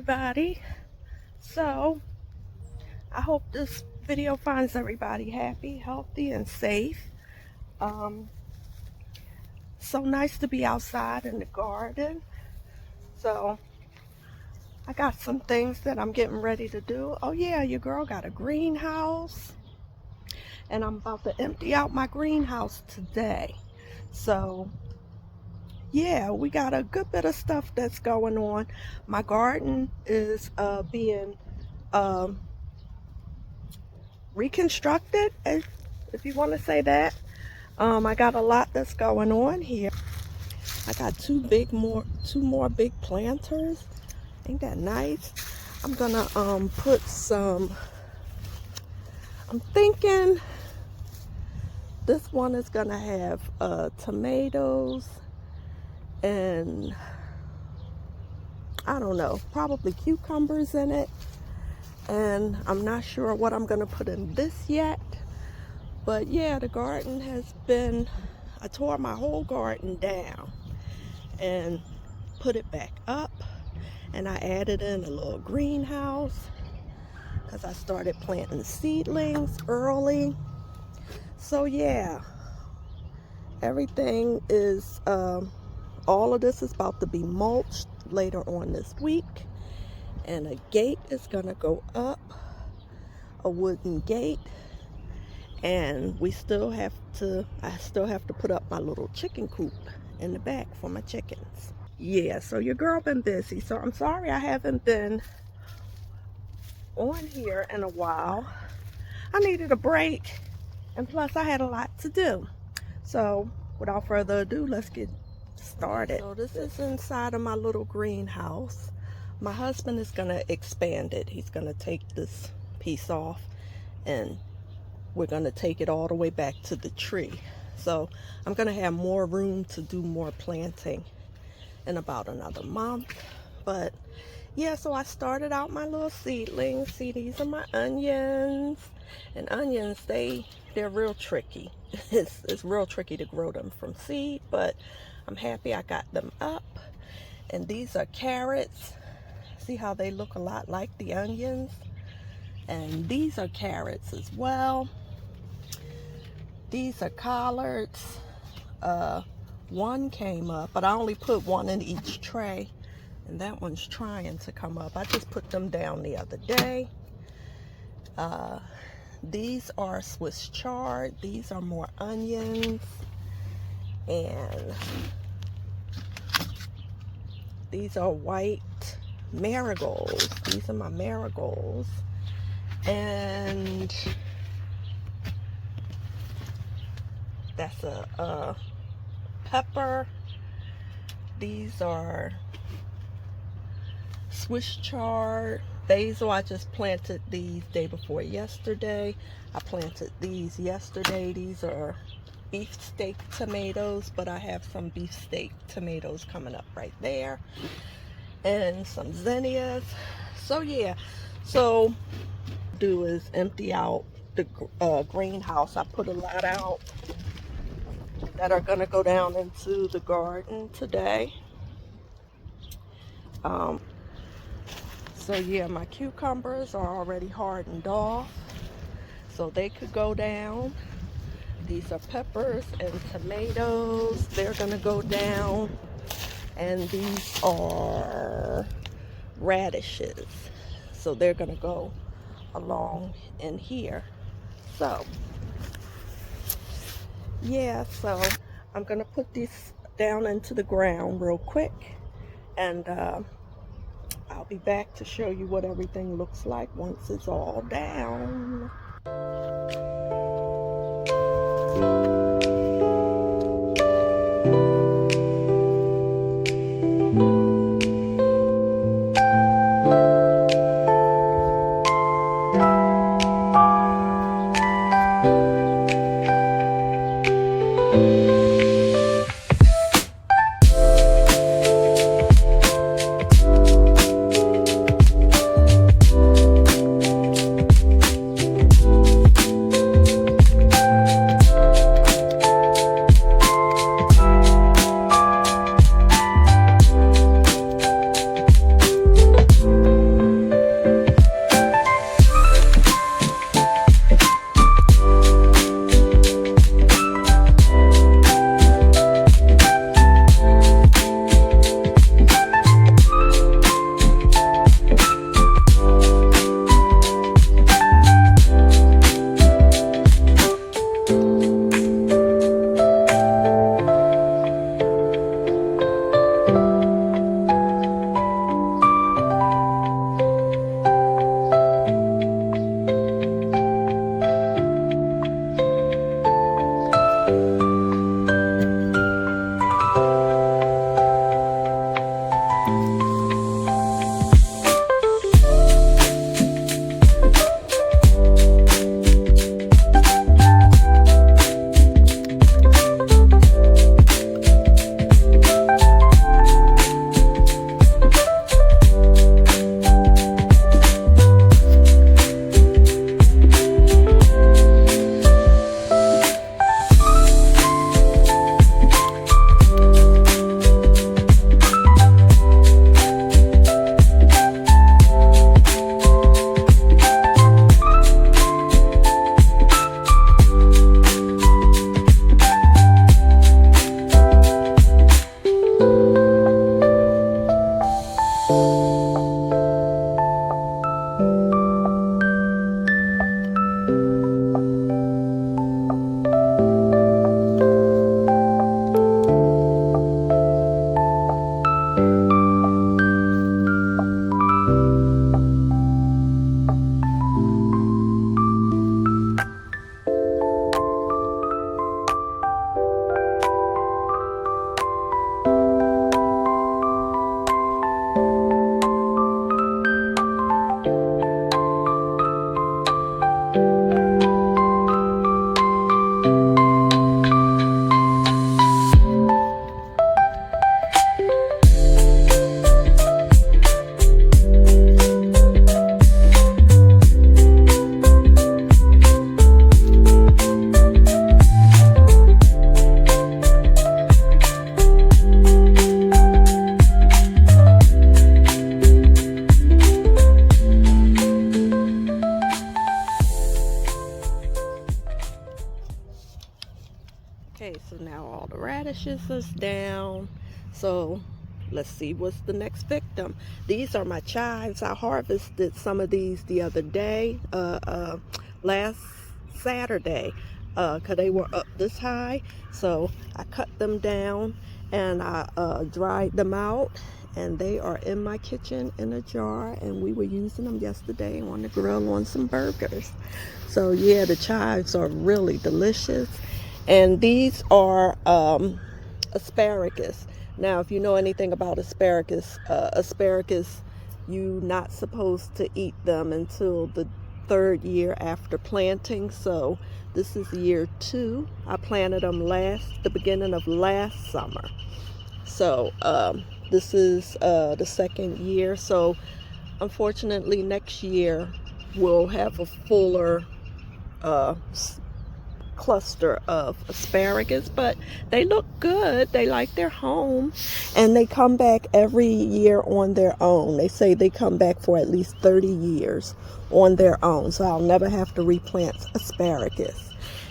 everybody. So I hope this video finds everybody happy, healthy, and safe. So nice to be outside in the garden. So I got some things that I'm getting ready to do. Oh yeah, your girl got a greenhouse, and I'm about to empty out my greenhouse today. So yeah, we got a good bit of stuff that's going on. My garden is being reconstructed, if you want to say that. I got a lot that's going on here. I got two more big planters. Ain't that nice? I'm gonna put some, I'm thinking this one is gonna have tomatoes and I don't know, probably cucumbers in it. And I'm not sure what I'm gonna put in this yet. But yeah, the garden has been, I tore my whole garden down and put it back up. And I added in a little greenhouse because I started planting seedlings early. So yeah, everything is, all of this is about to be mulched later on this week. And a gate is gonna go up, a wooden gate. And I still have to put up my little chicken coop in the back for my chickens. Yeah, so your girl been busy. So I'm sorry I haven't been on here in a while. I needed a break, and plus I had a lot to do. So without further ado, let's get started. So this is inside of my little greenhouse. My husband is gonna expand it. He's gonna take this piece off and we're going to take it all the way back to the tree. So I'm going to have more room to do more planting in about another month. But yeah, so I started out my little seedlings. See, these are my onions. And onions, they're real tricky. It's real tricky to grow them from seed, but I'm happy I got them up. And these are carrots. See how they look a lot like the onions? And these are carrots as well. These are collards. One came up, but I only put one in each tray, and that one's trying to come up. I just put them down the other day. These are Swiss chard. These are more onions. And these are white marigolds. These are my marigolds. And that's a pepper. These are Swiss chard. Basil, I just planted these day before yesterday. I planted these yesterday. These are beefsteak tomatoes, but I have some beefsteak tomatoes coming up right there. And some zinnias. So yeah, so do is empty out the greenhouse. I put a lot out that are going to go down into the garden today. So yeah, my cucumbers are already hardened off, so they could go down. These are peppers and tomatoes. They're going to go down. And these are radishes, so they're going to go along in here. So yeah, so I'm gonna put these down into the ground real quick, and I'll be back to show you what everything looks like once it's all down. finishes us down. So let's see what's the next victim. These are my chives. I harvested some of these the other day, last Saturday, because they were up this high. So I cut them down and I dried them out, and they are in my kitchen in a jar, and we were using them yesterday on the grill on some burgers. So yeah, the chives are really delicious. And these are asparagus. Now, if you know anything about asparagus, you're not supposed to eat them until the 3rd year after planting. So this is year 2. I planted them the beginning of last summer. So this is the 2nd year. So unfortunately, next year we'll have a fuller cluster of asparagus, but they look good. They like their home, and they come back every year on their own. They say they come back for at least 30 years on their own, so I'll never have to replant asparagus.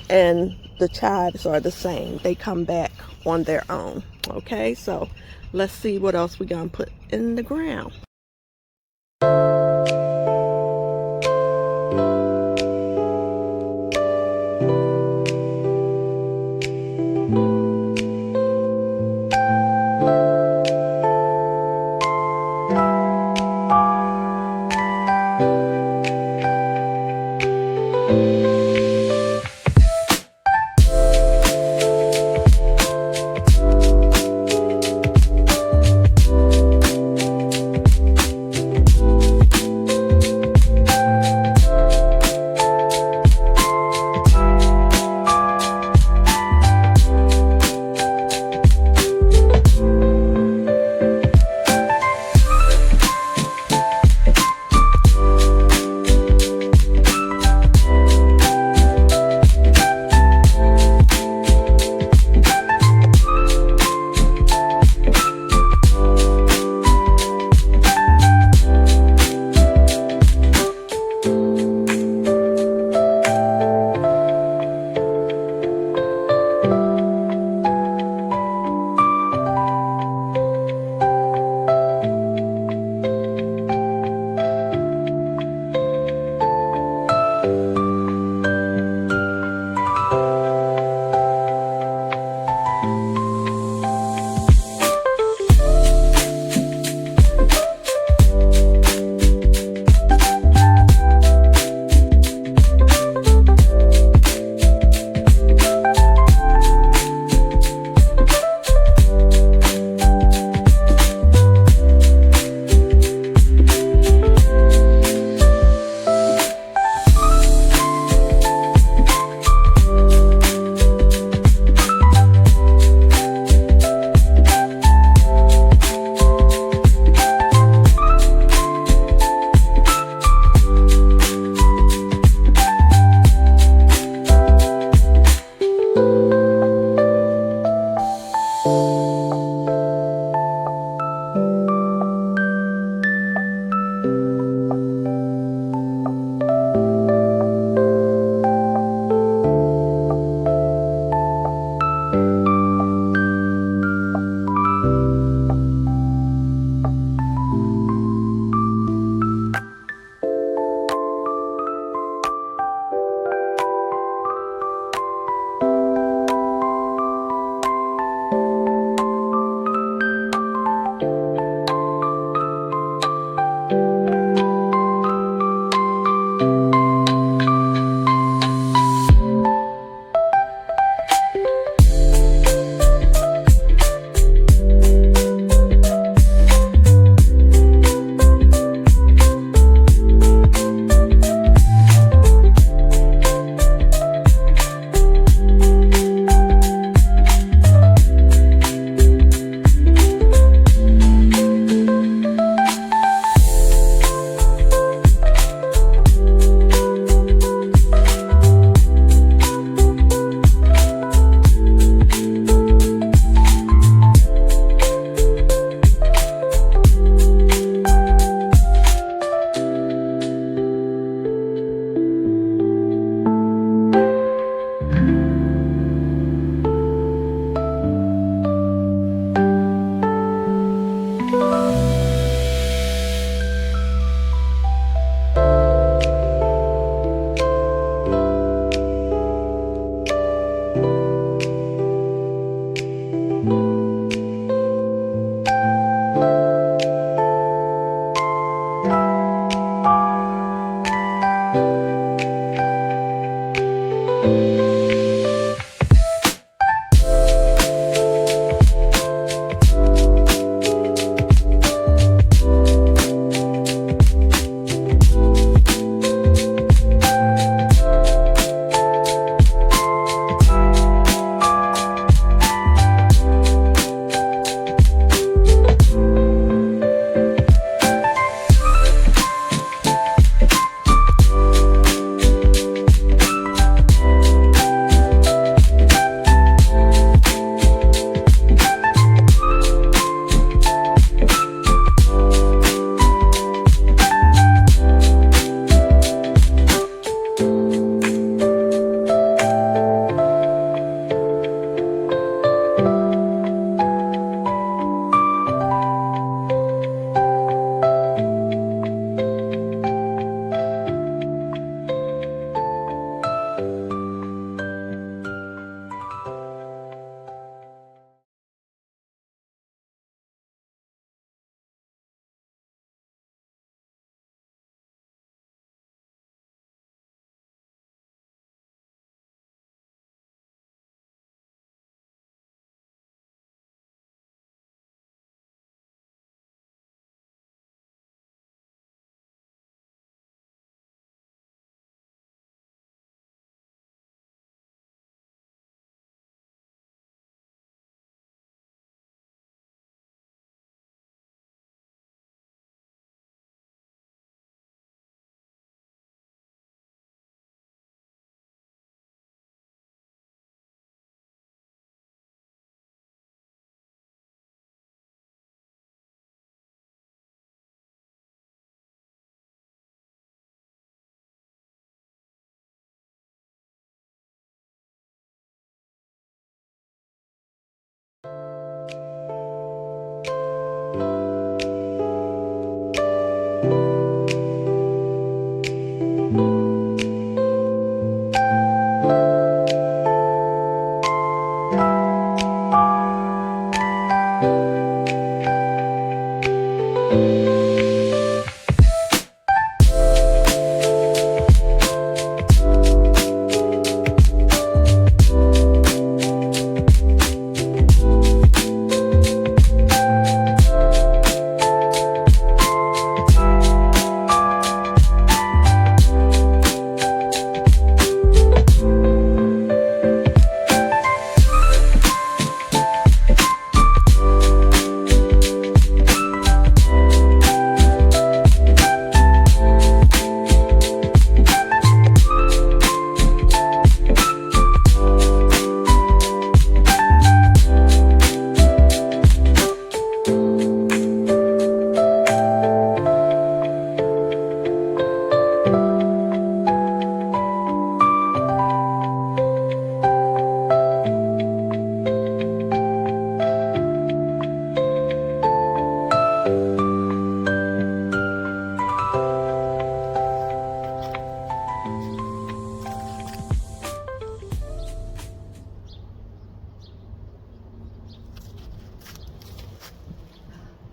And the chives are the same. They come back on their own. Okay, so let's see what else we're gonna put in the ground.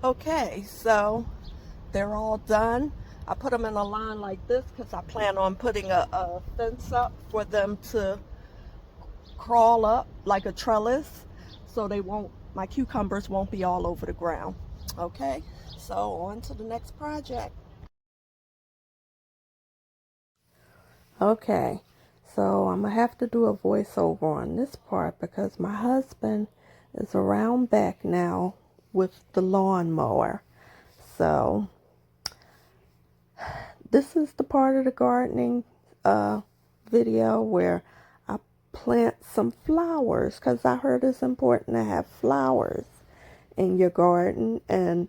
Okay, so they're all done. I put them in a line like this because I plan on putting a fence up for them to crawl up like a trellis, so my cucumbers won't be all over the ground. Okay, so on to the next project. Okay, so I'm gonna have to do a voiceover on this part because my husband is around back now with the lawnmower. So this is the part of the gardening video where I plant some flowers because I heard it's important to have flowers in your garden, and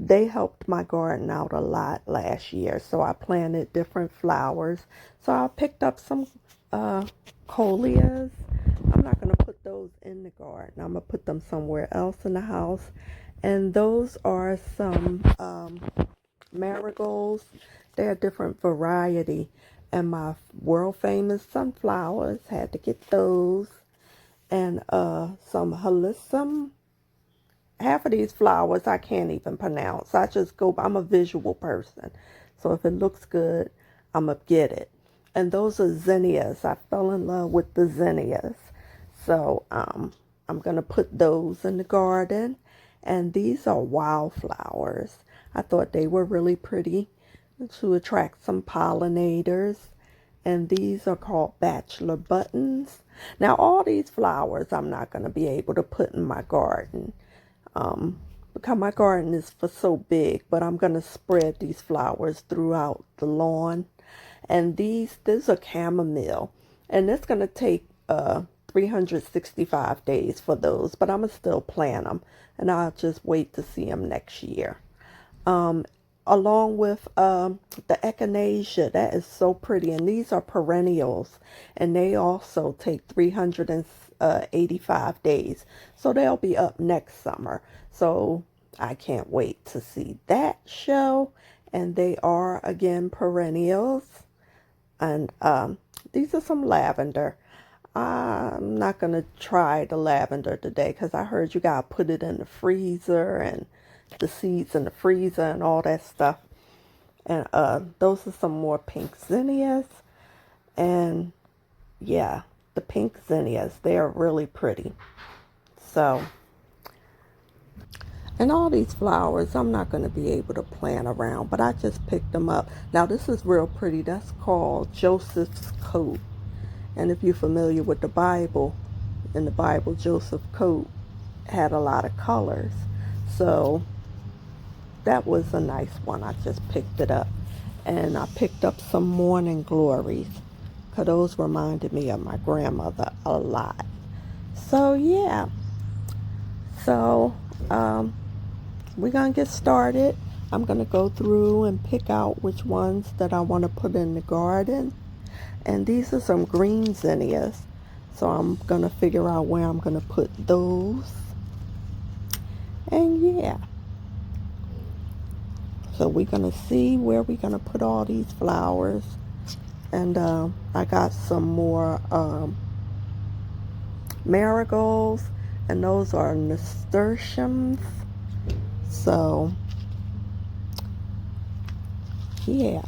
they helped my garden out a lot last year. So I planted different flowers. So I picked up some coleus. I'm not going to put those in the garden. I'm going to put them somewhere else in the house. And those are some marigolds. They're a different variety. And my world famous sunflowers, had to get those. And some helicum. Half of these flowers I can't even pronounce. I'm a visual person. So if it looks good, I'm going to get it. And those are zinnias. I fell in love with the zinnias. So I'm going to put those in the garden. And these are wildflowers. I thought they were really pretty to attract some pollinators. And these are called bachelor buttons. Now all these flowers I'm not going to be able to put in my garden. Because my garden is so big, but I'm going to spread these flowers throughout the lawn. And these are chamomile. And it's going to take 365 days for those, but I'm going to still plant them. And I'll just wait to see them next year. Along with the echinacea, that is so pretty. And these are perennials, and they also take 385 days. So they'll be up next summer. So I can't wait to see that show. And they are, again, perennials. And these are some lavender. I'm not going to try the lavender today because I heard you got to put it in the freezer and the seeds in the freezer and all that stuff. And those are some more pink zinnias. And yeah, the pink zinnias, they're really pretty. So, and all these flowers I'm not going to be able to plant around, but I just picked them up. Now this is real pretty. That's called Joseph's coat. And if you're familiar with the Bible, in the Bible, Joseph's coat had a lot of colors. So that was a nice one. I just picked it up. And I picked up some morning glories, because those reminded me of my grandmother a lot. So yeah. So we're going to get started. I'm going to go through and pick out which ones that I want to put in the garden. And these are some green zinnias. So I'm going to figure out where I'm going to put those. And yeah. So we're going to see where we're going to put all these flowers. And I got some more marigolds. And those are nasturtiums. So, yeah.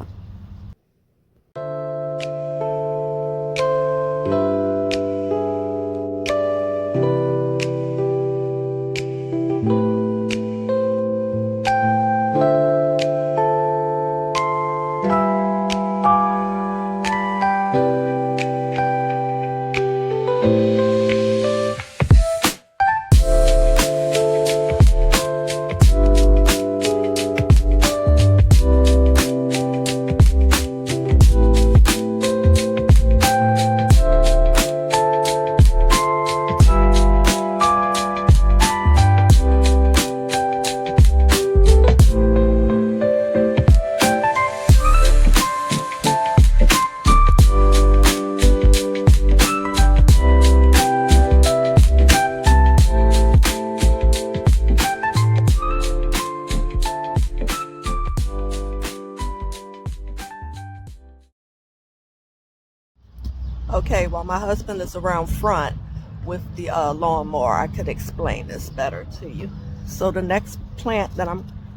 Okay, while my husband is around front with the lawnmower, I could explain this better to you. So the next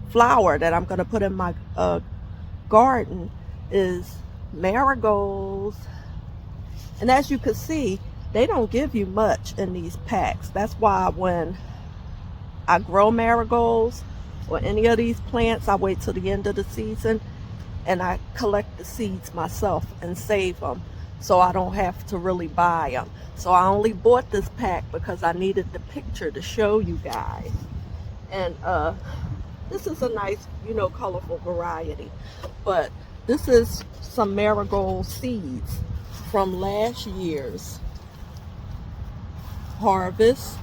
flower that I'm gonna put in my garden is marigolds. And as you can see, they don't give you much in these packs. That's why when I grow marigolds or any of these plants, I wait till the end of the season and I collect the seeds myself and save them, so I don't have to really buy them. So I only bought this pack because I needed the picture to show you guys. And this is a nice, colorful variety. But this is some marigold seeds from last year's harvest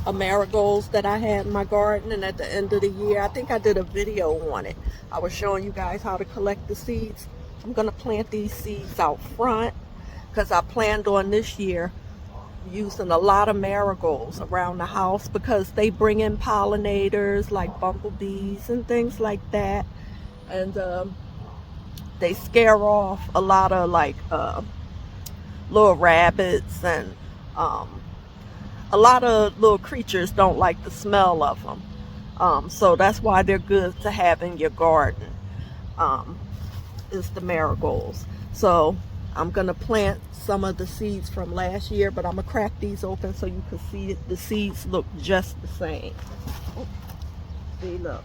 of marigolds that I had in my garden. And at the end of the year, I think I did a video on it. I was showing you guys how to collect the seeds. I'm gonna plant these seeds out front because I planned on this year using a lot of marigolds around the house because they bring in pollinators like bumblebees and things like that. And they scare off a lot of like little rabbits, and a lot of little creatures don't like the smell of them. So that's why they're good to have in your garden, is the marigolds. So I'm gonna plant some of the seeds from last year, but I'm gonna crack these open so you can see the seeds look just the same. See, look.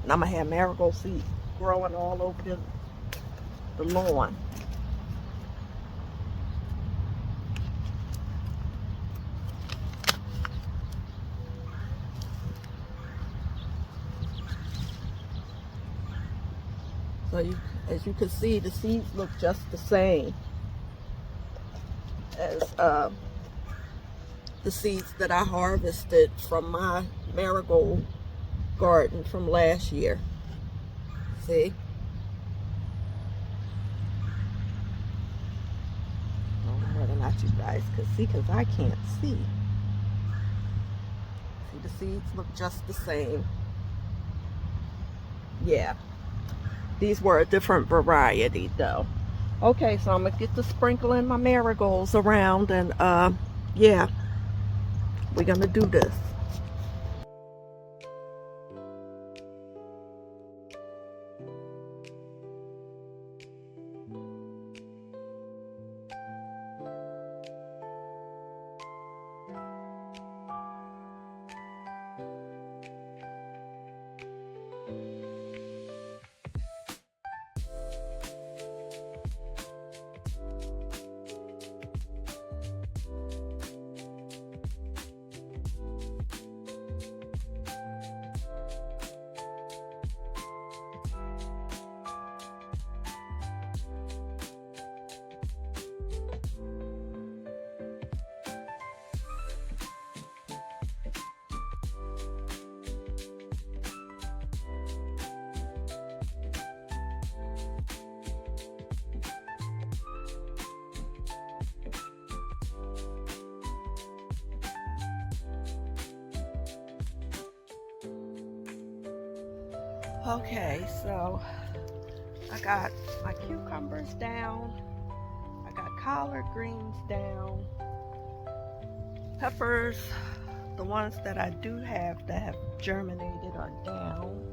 And I'm gonna have marigold seeds growing all over the lawn. So as you can see, the seeds look just the same as the seeds that I harvested from my marigold garden from last year. See? Whether or not you guys can see, because I can't see. See, the seeds look just the same. Yeah. These were a different variety though. Okay, so I'm gonna get to sprinkling my marigolds around, and yeah, we're gonna do this. Okay, so I got my cucumbers down, I got collard greens down, peppers, the ones that I do have that have germinated are down,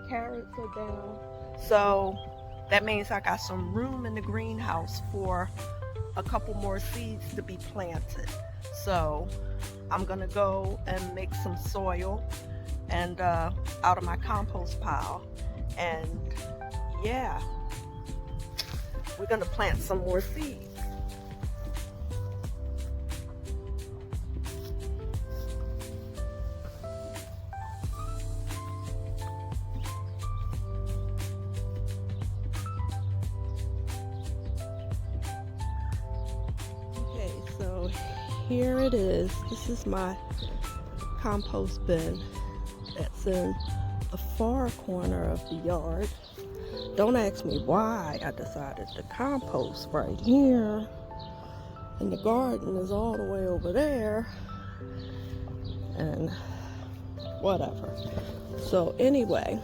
carrots are down. So that means I got some room in the greenhouse for a couple more seeds to be planted. So I'm gonna go and make some soil and out of my compost pile, and yeah, we're gonna plant some more seeds. Okay, so here it is. This is my compost bin that's in the far corner of the yard. Don't ask me why I decided to compost right here, and the garden is all the way over there, and whatever. So anyway,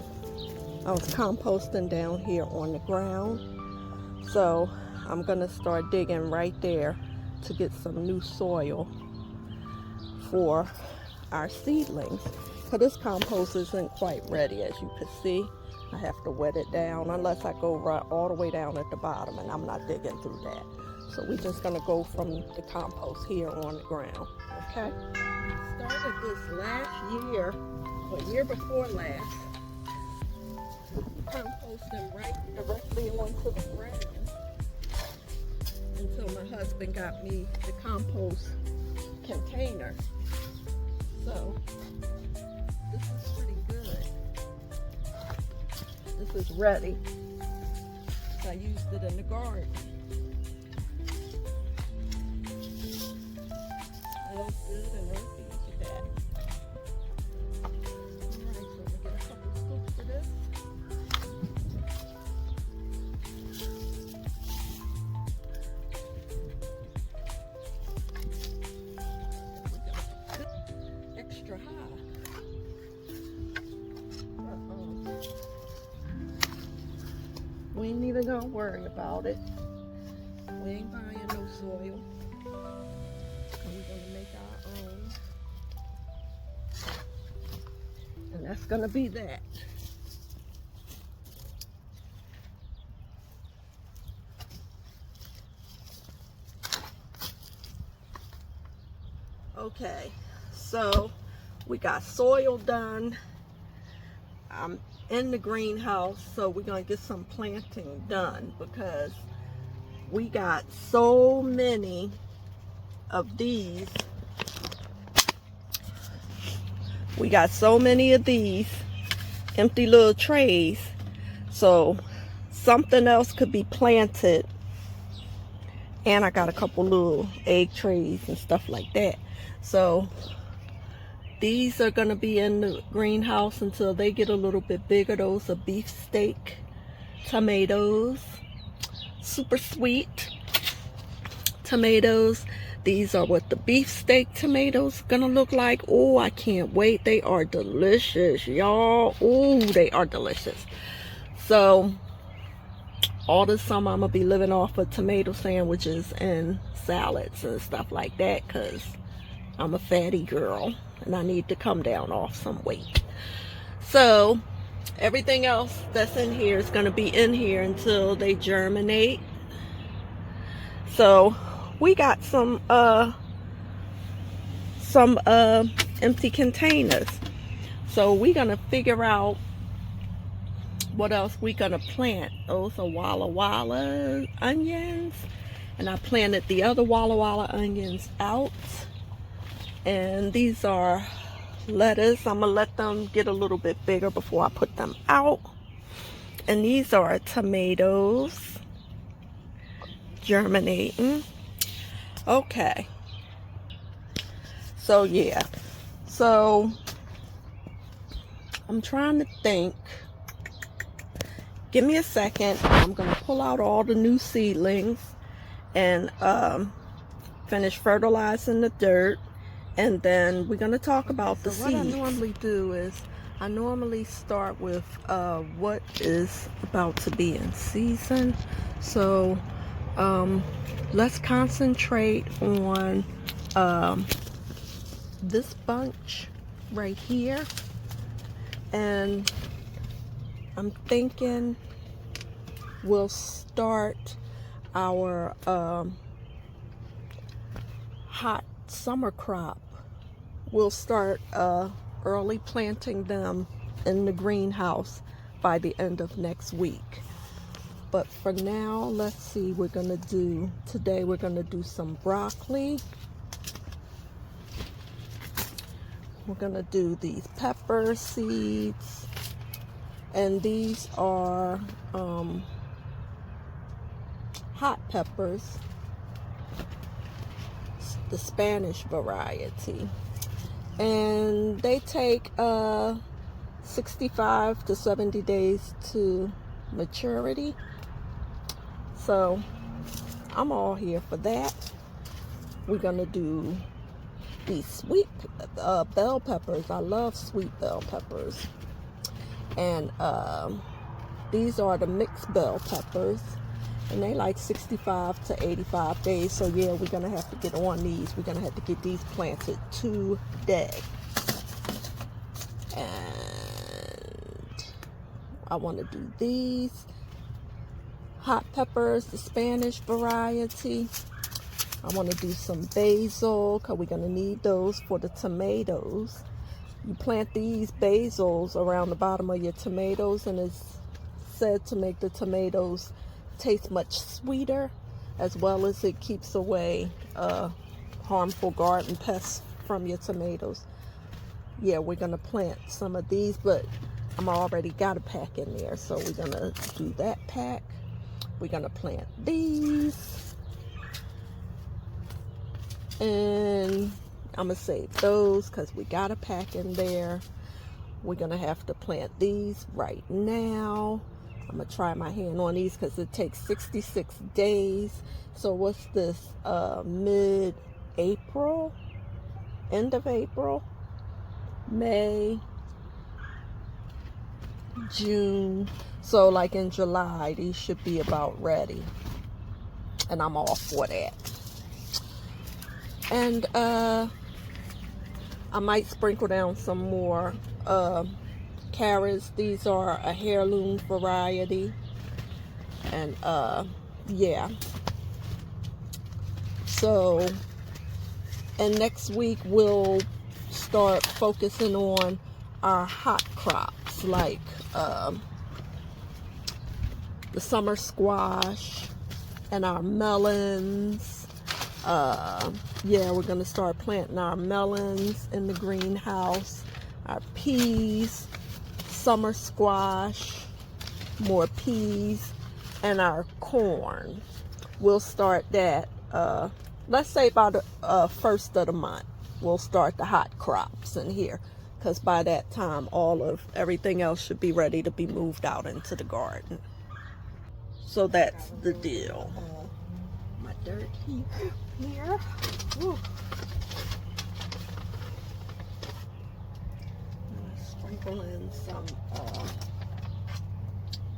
I was composting down here on the ground, so I'm gonna start digging right there to get some new soil for our seedlings. So this compost isn't quite ready, as you can see. I have to wet it down unless I go right all the way down at the bottom, and I'm not digging through that. So we're just gonna go from the compost here on the ground, okay? Started this last year, or year before last, composting right directly onto the ground until my husband got me the compost container. So this is pretty good. This is ready. I used it in the garden. All good and earthy to that. Alright, so we'll get a couple scoops of this. Extra high. We ain't even gonna worry about it. We ain't buying no soil. We're gonna make our own. And that's gonna be that. Okay, so we got soil done. I'm in the greenhouse, so we're gonna get some planting done because we got so many of these. We got so many of these empty little trays, so something else could be planted. And I got a couple little egg trays and stuff like that. So these are gonna be in the greenhouse until they get a little bit bigger. Those are beefsteak tomatoes, super sweet tomatoes. These are what the beefsteak tomatoes gonna look like. Oh, I can't wait. They are delicious, y'all. Oh, they are delicious. So all this summer I'm gonna be living off of tomato sandwiches and salads and stuff like that because I'm a fatty girl and I need to come down off some weight. So everything else that's in here is going to be in here until they germinate. So we got some empty containers. So we're going to figure out what else we're going to plant. Those are Walla Walla onions. And I planted the other Walla Walla onions out. And these are lettuce. I'm gonna let them get a little bit bigger before I put them out. And these are tomatoes germinating. Okay, so yeah, so I'm trying to think. Give me a second. I'm gonna pull out all the new seedlings and finish fertilizing the dirt. And then we're going to talk about the seeds. What I normally do is I normally start with what is about to be in season. So let's concentrate on this bunch right here. And I'm thinking we'll start our hot summer crop. We'll start early planting them in the greenhouse by the end of next week. But for now, let's see, today we're gonna do some broccoli. We're gonna do these pepper seeds. And these are hot peppers, the Spanish variety, and they take 65 to 70 days to maturity. So I'm all here for that. We're gonna do these sweet bell peppers. I love sweet bell peppers. And these are the mixed bell peppers. And they like 65 to 85 days. So yeah, we're going to have to get on these. We're going to have to get these planted today. And I want to do these hot peppers, the Spanish variety. I want to do some basil because we're going to need those for the tomatoes. You plant these basils around the bottom of your tomatoes, and it's said to make the tomatoes taste much sweeter, as well as it keeps away harmful garden pests from your tomatoes. Yeah, we're going to plant some of these, but I'm already got a pack in there, so we're going to do that pack. We're going to plant these, and I'm going to save those because we got a pack in there. We're going to have to plant these right now. I'm going to try my hand on these because it takes 66 days. So what's this? Mid-April? End of April? May? June? So like in July, these should be about ready. And I'm all for that. And I might sprinkle down some more carrots. These are a heirloom variety. And yeah. So, and next week we'll start focusing on our hot crops, like the summer squash and our melons. Yeah, we're going to start planting our melons in the greenhouse, our peas, summer squash, more peas, and our corn. We'll start that, let's say about the first of the month. We'll start the hot crops in here, because by that time, everything else should be ready to be moved out into the garden. So that's the deal. My dirt here. Woo. Sprinkle in some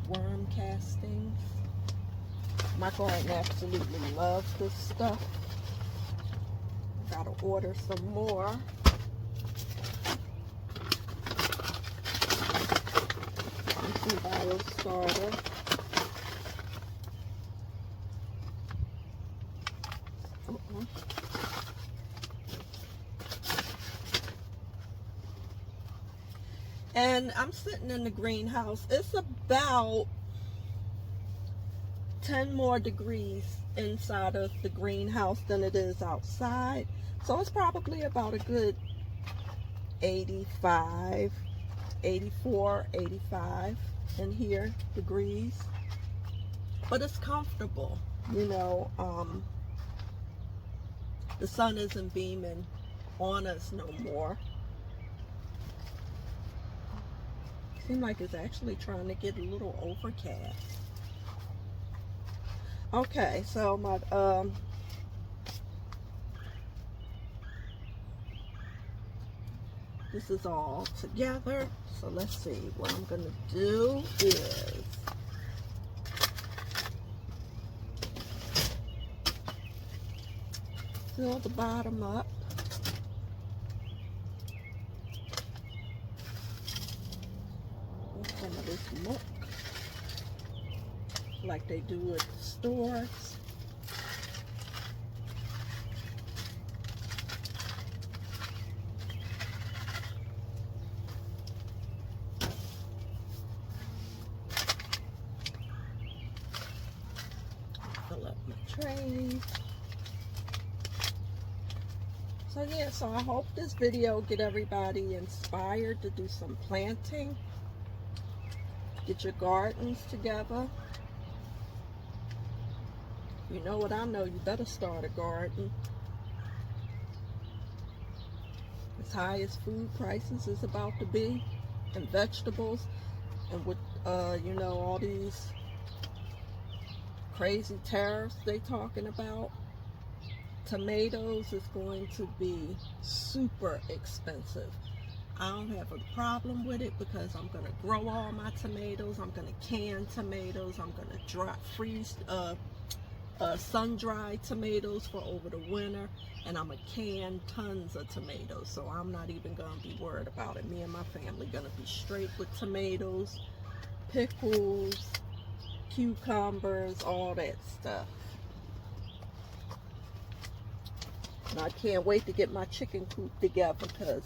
worm castings. My garden absolutely loves this stuff. Gotta order some more. Some biostarter. And I'm sitting in the greenhouse. It's about 10 more degrees inside of the greenhouse than it is outside. So it's probably about a good 85, 84, 85 in here degrees. But it's comfortable, you know. The sun isn't beaming on us no more. Seems like it's actually trying to get a little overcast. Okay, so my this is all together. So let's see, what I'm gonna do is fill the bottom up. With some of this muck, like they do at the stores. Fill up my trays. So yeah, so I hope this video get everybody inspired to do some planting. Get your gardens together. You know what I know, you better start a garden. As high as food prices is about to be, and vegetables, and with you know, all these crazy tariffs they talking about, tomatoes is going to be super expensive. I don't have a problem with it because I'm going to grow all my tomatoes. I'm going to can tomatoes. I'm going to sun-dried tomatoes for over the winter, and I'm going to can tons of tomatoes, so I'm not even going to be worried about it. Me and my family going to be straight with tomatoes, pickles, cucumbers, all that stuff. And I can't wait to get my chicken coop together, because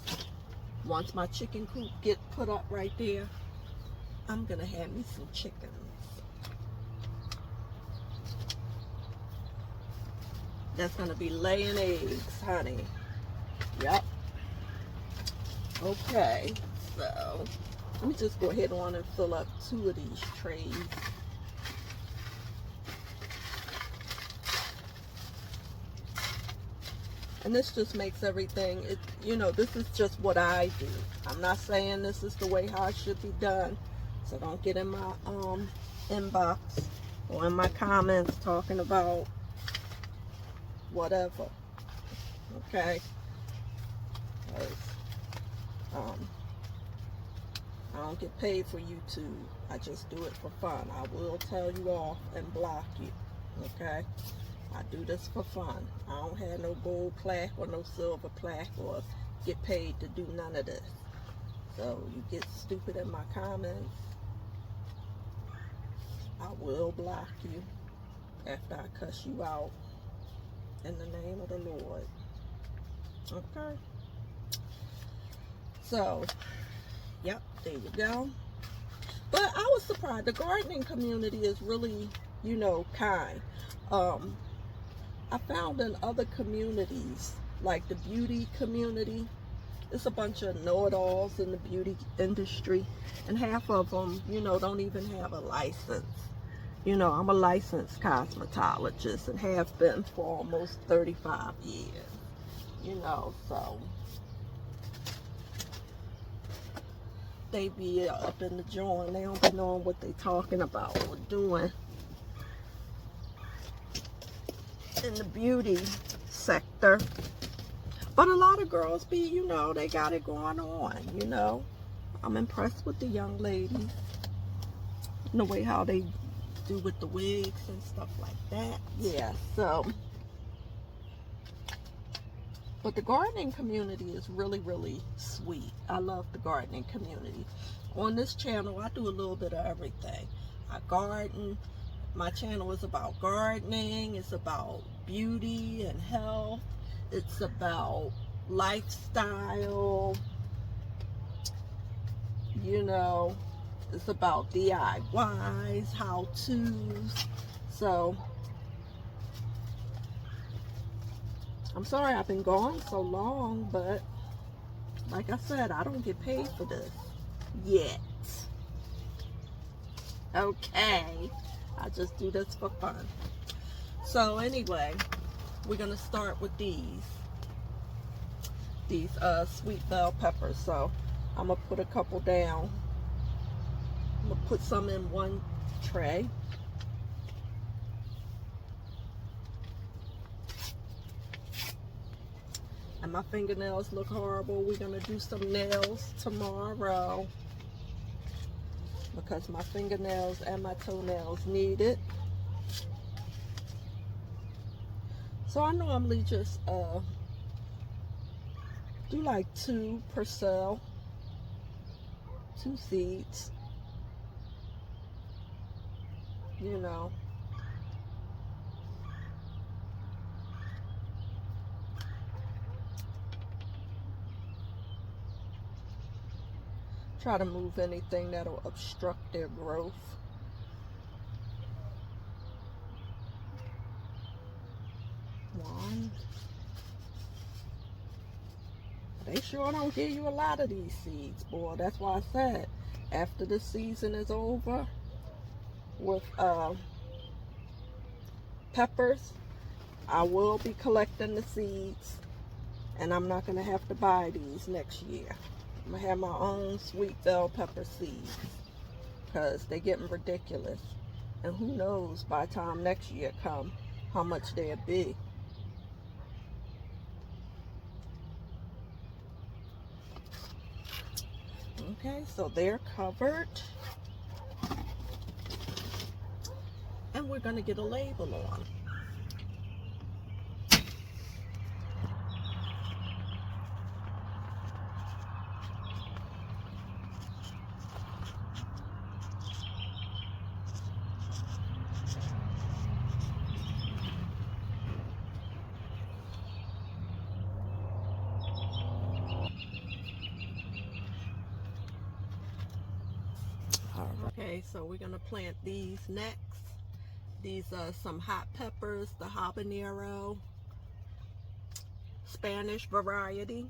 once my chicken coop get put up right there, I'm going to have me some chickens. That's going to be laying eggs, honey. Yep. Okay, so let me just go ahead on and fill up 2 of these trays. And this just makes everything, you know, this is just what I do. I'm not saying this is the way how it should be done. So don't get in my inbox or in my comments talking about whatever. Okay? I don't get paid for YouTube. I just do it for fun. I will tell you off and block you. Okay? I do this for fun. I don't have no gold plaque or no silver plaque or get paid to do none of this. So you get stupid in my comments, I will block you after I cuss you out in the name of the Lord. Okay? So, yep, there you go. But I was surprised. The gardening community is really, you know, kind. I found in other communities, like the beauty community, it's a bunch of know-it-alls in the beauty industry, and half of them, you know, don't even have a license. You know, I'm a licensed cosmetologist and have been for almost 35 years, you know, so they be up in the joint. They don't be knowing what they talking about or doing in the beauty sector. But a lot of girls be, you know, they got it going on, you know. I'm impressed with the young ladies and the way how they do with the wigs and stuff like that. Yeah, so. But the gardening community is really, really sweet. I love the gardening community. On this channel, I do a little bit of everything. I garden. My channel is about gardening. It's about beauty and health. It's about lifestyle. You know, it's about DIYs, how-tos. So, I'm sorry I've been gone so long, but like I said, I don't get paid for this yet. Okay, I just do this for fun. So anyway, we're gonna start with these sweet bell peppers. So I'm gonna put a couple down. I'm gonna put some in one tray. And my fingernails look horrible. We're gonna do some nails tomorrow because my fingernails and my toenails need it. So I normally just do like 2 per cell, 2 seeds, you know. Try to move anything that'll obstruct their growth. One. They sure don't give you a lot of these seeds, boy. That's why I said after the season is over with peppers, I will be collecting the seeds, and I'm not gonna have to buy these next year. I'm gonna have my own sweet bell pepper seeds because they're getting ridiculous, and who knows by the time next year come how much they'll be. Okay, so they're covered, and we're gonna get a label on. Okay, so we're gonna plant these next. These are some hot peppers, the habanero Spanish variety.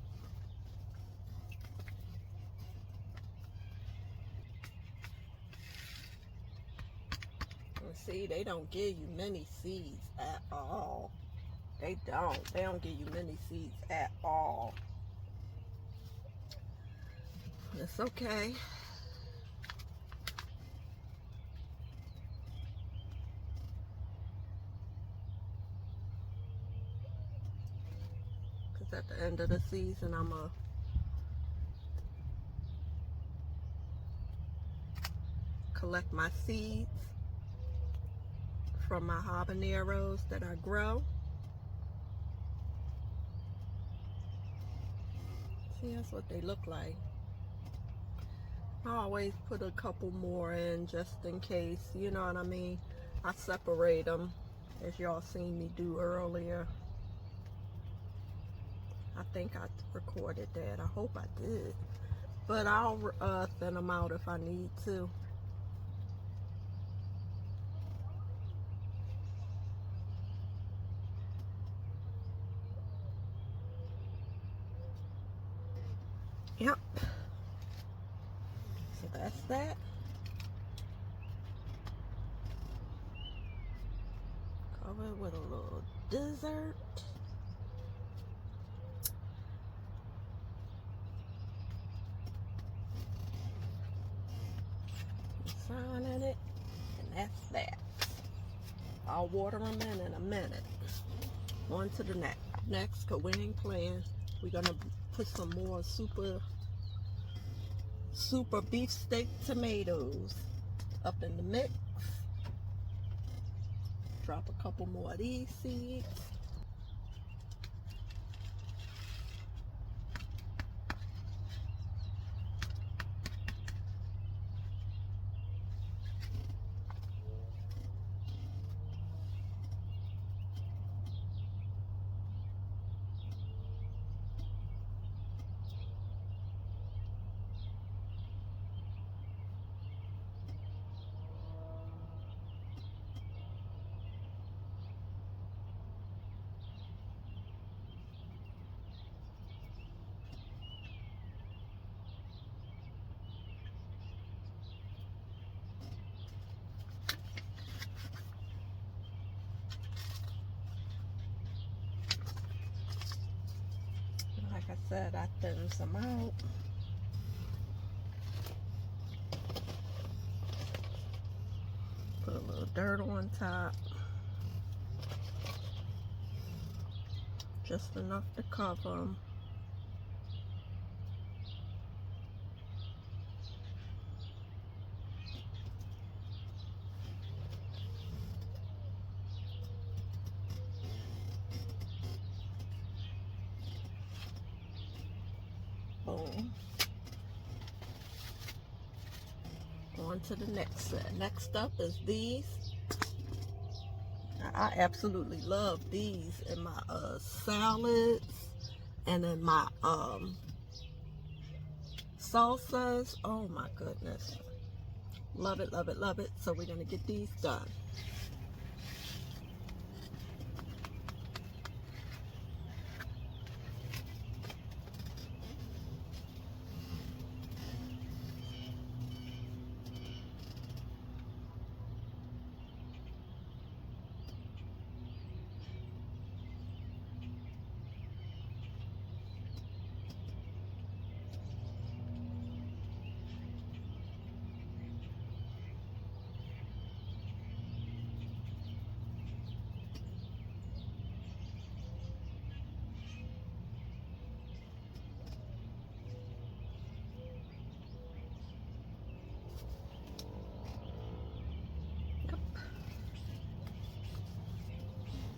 And see, they don't give you many seeds at all. They don't give you many seeds at all. It's okay. Because at the end of the season, I'm going to collect my seeds from my habaneros that I grow. See, that's what they look like. I always put a couple more in just in case, you know what I mean? I separate them, as y'all seen me do earlier. I think I recorded that. I hope I did. But I'll thin them out if I need to. Yep. So that's that. Cover it with a little dessert. Signing it. And that's that. I'll water them in a minute. On to the next. Next, because we ain't playing, we're going to put some more super beefsteak tomatoes up in the mix. Drop a couple more of these seeds. Like I said, I thinned some out. Put a little dirt on top. Just enough to cover them. Boom. On to the next set. Next up is these. I absolutely love these in my salads and in my salsas. Oh my goodness. Love it, love it, love it. So we're going to get these done.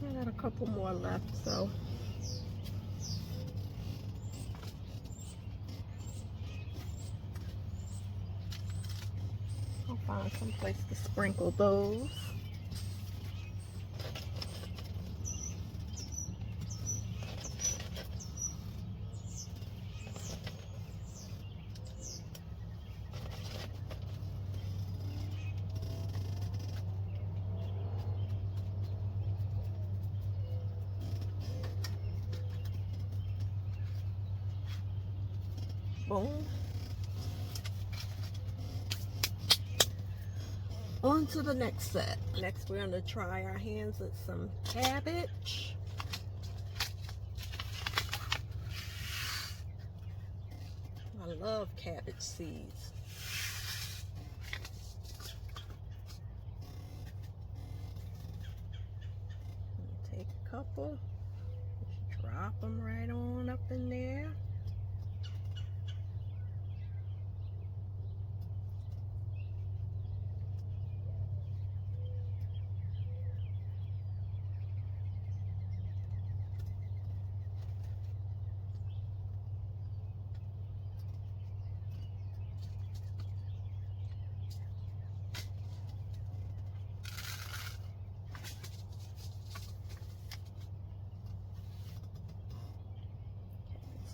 I got a couple more left, so I'll find some place to sprinkle those. Boom. On to the next set. Next, we're going to try our hands at some cabbage. I love cabbage seeds. Take a couple, just drop them right on up in there.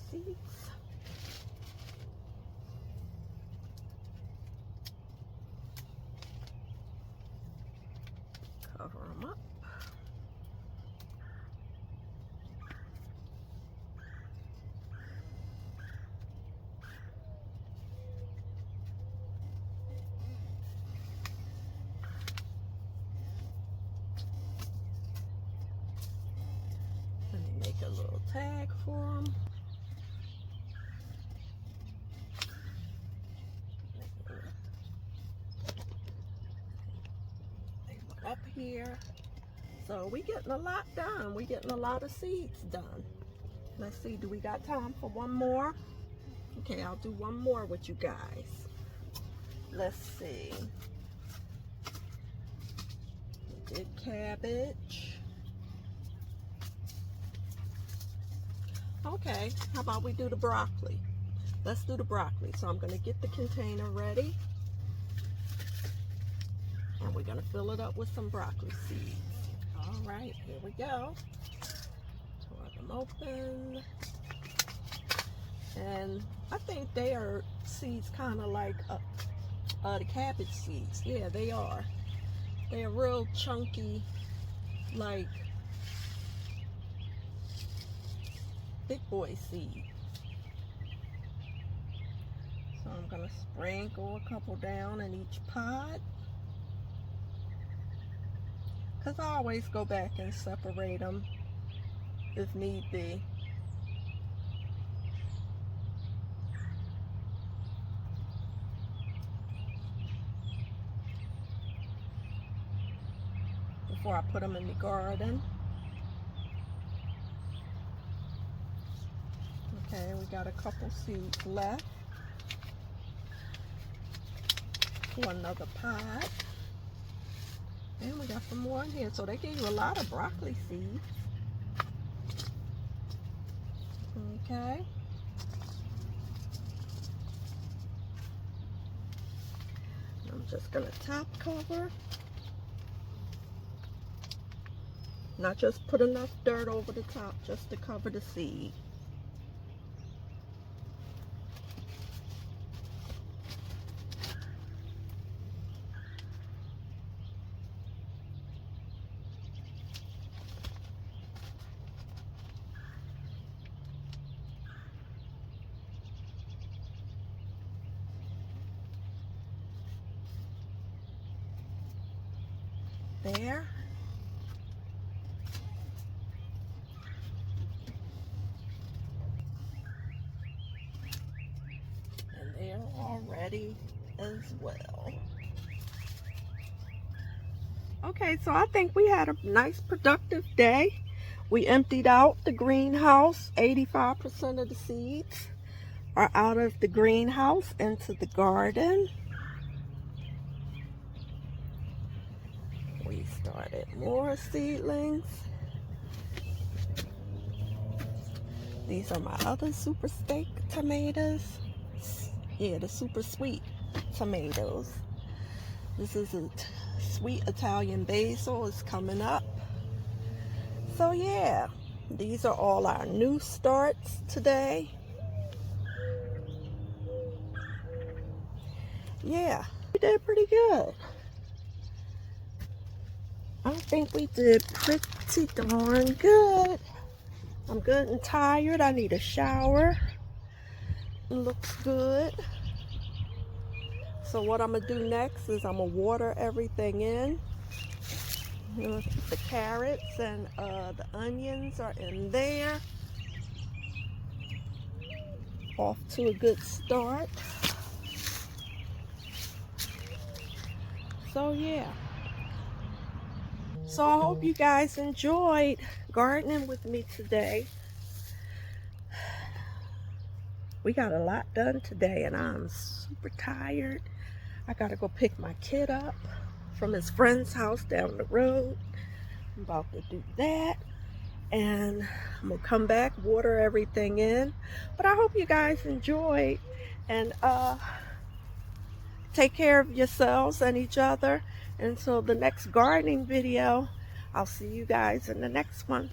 Seeds. Cover them up. Let me make a little tag for them. Up here. So we getting a lot done. We getting a lot of seeds done. Let's see, do we got time for one more? Okay, I'll do one more with you guys. Let's see. We did cabbage. Okay, how about we do the broccoli? Let's do the broccoli. So I'm gonna get the container ready. And we're going to fill it up with some broccoli seeds. All right, here we go. Pour them open. And I think they are seeds kind of like the cabbage seeds. Yeah, they are. They are real chunky, like big boy seed. So I'm going to sprinkle a couple down in each pot. Because I always go back and separate them if need be. Before I put them in the garden. Okay, we got a couple seeds left for another pot. And we got some more in here. So they gave you a lot of broccoli seeds. Okay. I'm just going to top cover. Not just put enough dirt over the top just to cover the seed. There. And they're all ready as well. Okay, so I think we had a nice productive day. We emptied out the greenhouse. 85% of the seeds are out of the greenhouse into the garden. We started more seedlings. These are my other super steak tomatoes. Yeah, the super sweet tomatoes. This is a sweet Italian basil is coming up. So yeah, these are all our new starts today. Yeah, we did pretty good. I think we did pretty darn good. I'm good and tired. I need a shower. looks good. So what I'm gonna do next is I'm gonna water everything in. You know, the carrots and the onions are in there. Off to a good start. So yeah. So I hope you guys enjoyed gardening with me today. We got a lot done today and I'm super tired. I gotta go pick my kid up from his friend's house down the road. I'm about to do that. And I'm gonna come back, water everything in. But I hope you guys enjoyed, and take care of yourselves and each other. Until the next gardening video, I'll see you guys in the next one.